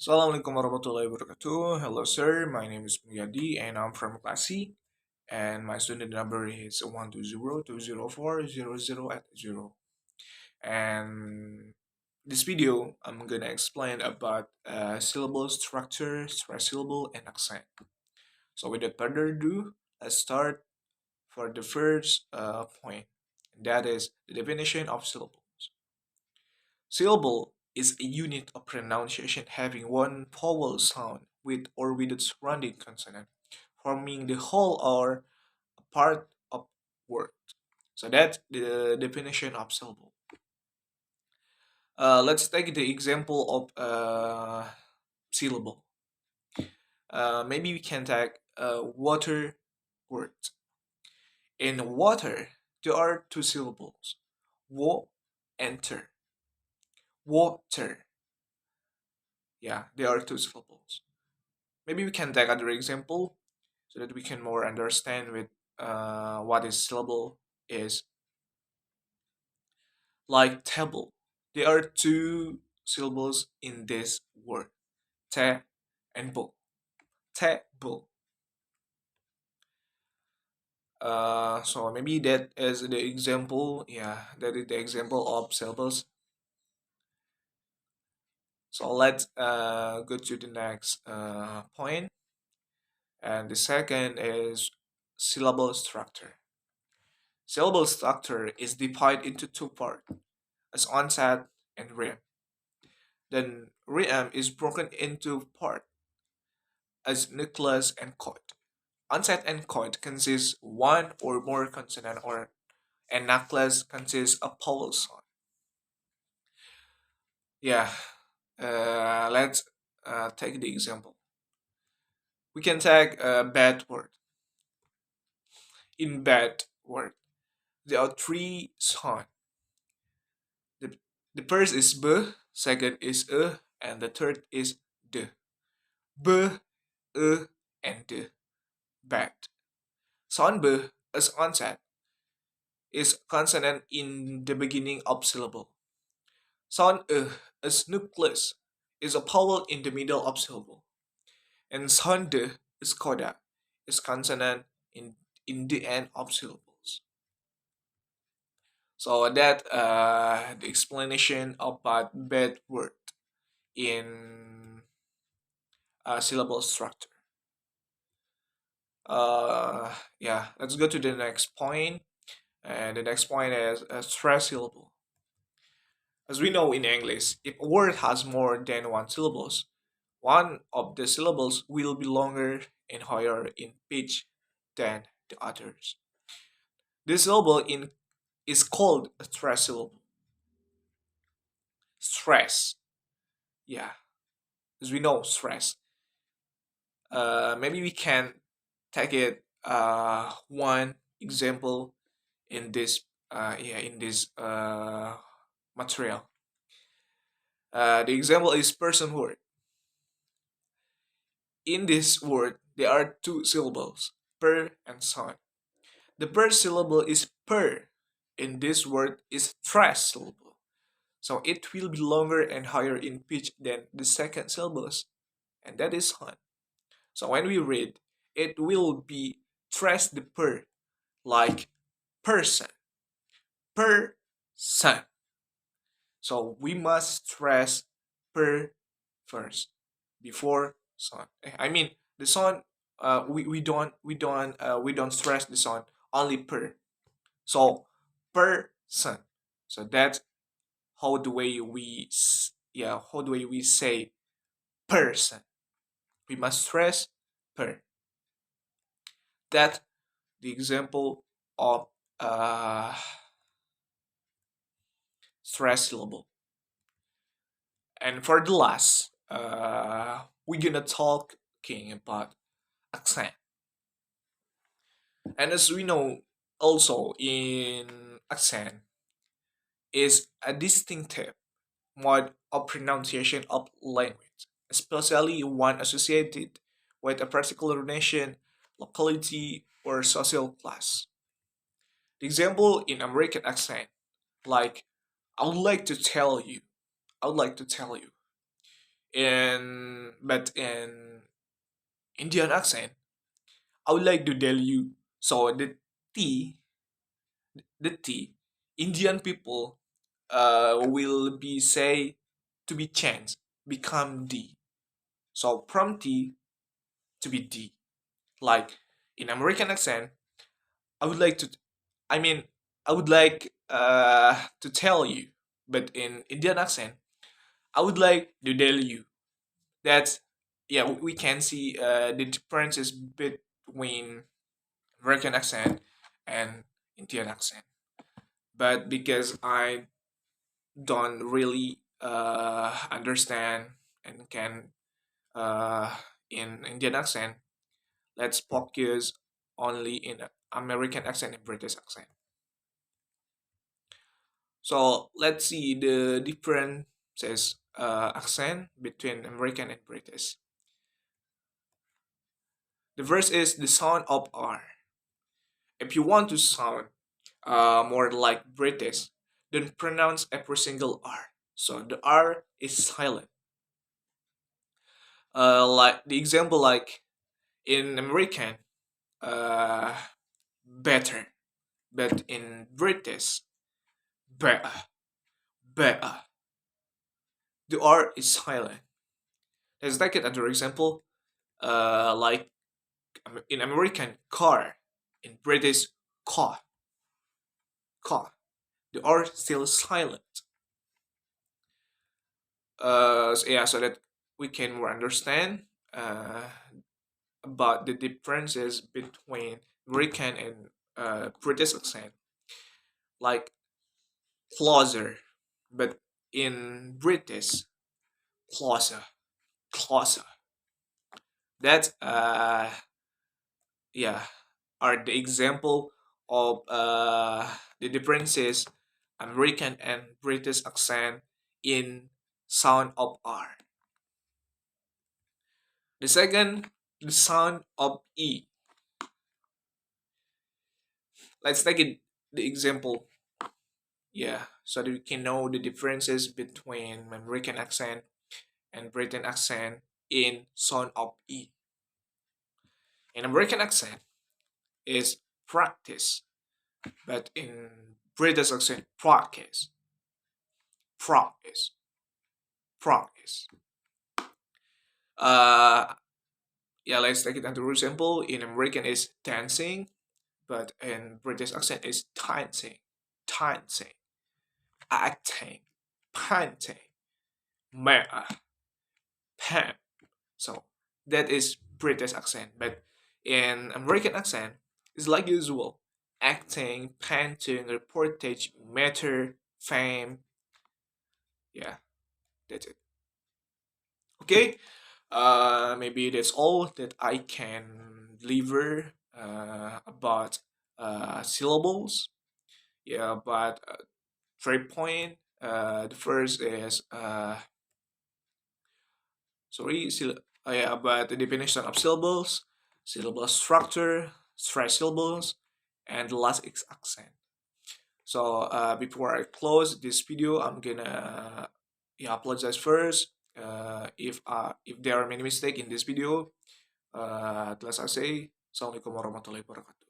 Assalamualaikum warahmatullahi wabarakatuh. Hello, sir. My name is Mulyadi, and I'm from Class C. And my student number is 120-204-00 at 0. And this video, I'm gonna explain about syllable structure, stress syllable, and accent. So without further ado, let's start for the first point. And that is the definition of syllable. Syllable is a unit of pronunciation having one vowel sound with or without surrounding consonant, forming the whole or a part of word. So that's the definition of syllable. Let's take the example of syllable. Maybe we can take water word. In water, there are two syllables: wo and ter. Water. Yeah, there are two syllables. Maybe we can take other example so that we can more understand with what is syllable is. Like table, there are two syllables in this word: te and bo. Table. So maybe that is the example. Yeah, that is the example of syllables. So let's go to the next point, and the second is syllable structure. Syllable structure is divided into two parts, as onset and rhythm. Then rhythm is broken into part as nucleus and chord. Onset and chord consist one or more consonant or and nucleus consists of vowel sound. Yeah, let's take the example. We can take a bad word. In bad word, there are three sound. The, the first is b, second is and the third is d. B, and d. Bad. Sound b as onset is consonant in the beginning of syllable. Sound as nucleus is a vowel in the middle of syllable. And sound d is coda, is consonant in the end of syllables. So that the explanation about bad word in syllable structure. Yeah, let's go to the next point. And the next point is a stress syllable. As we know in English, if a word has more than one syllables, one of the syllables will be longer and higher in pitch than the others. This syllable is called a stress syllable. Stress. Yeah, as we know, stress. Maybe we can take it one example in this material. The example is person word. In this word, there are two syllables, per and son. The first syllable is per. In this word is stress syllable. So it will be longer and higher in pitch than the second syllables, and that is son. So when we read, it will be stress the per, like person, person. So we must stress per first before son. I mean the son. We don't stress the son, only per. So person. So that's how the way we say person. We must stress per. That the example of stress syllable. And for the last, we're gonna talking about accent. And as we know, also in accent is a distinctive mode of pronunciation of language, especially one associated with a particular nation, locality, or social class. The example in American accent, like I would like to tell you, I would like to tell you. In but in Indian accent, I would like to tell you. So T, the T, Indian people will be say to be changed, become D. So from T to be D. Like in American accent, I would like to, I mean, I would like to tell you, but in Indian accent, I would like to tell you that, yeah, we can see the differences between American accent and Indian accent. But because I don't really understand and can in Indian accent, let's focus only in American accent and British accent. So let's see the differences accent between American and British. The first is the sound of R. If you want to sound more like British, then pronounce every single R. So the R is silent. Like the example, like in American, uh, better, but in British, better, better. The R is silent. Let's take another example, like in American, car, in British, car, car. The R still silent. So yeah, so that we can more understand uh, about the differences between American and British accent, like closer, but in British, closer, closer. That yeah are the example of the differences American and British accent in sound of R. The second, the sound of E. Let's take it the example, yeah, so that we can know the differences between American accent and Britain accent in sound of E. In American accent is practice, but in British accent, practice, practice, practice. Uh, yeah, let's take it another example. In American is dancing, but in British accent is dancing, dancing, acting, painting, matter, pen. So that is British accent, but in American accent, it's like usual. Acting, painting, reportage, matter, fame. Yeah, that's it. Okay. Maybe that's all that I can deliver about syllables. Yeah, but 3 point. The first is sorry, yeah, about the definition of syllables, syllable structure, stress syllables, and the last is accent. So before I close this video, I'm gonna yeah, apologize first if there are many mistakes in this video. Let's say, Assalamualaikum warahmatullahi wabarakatuh.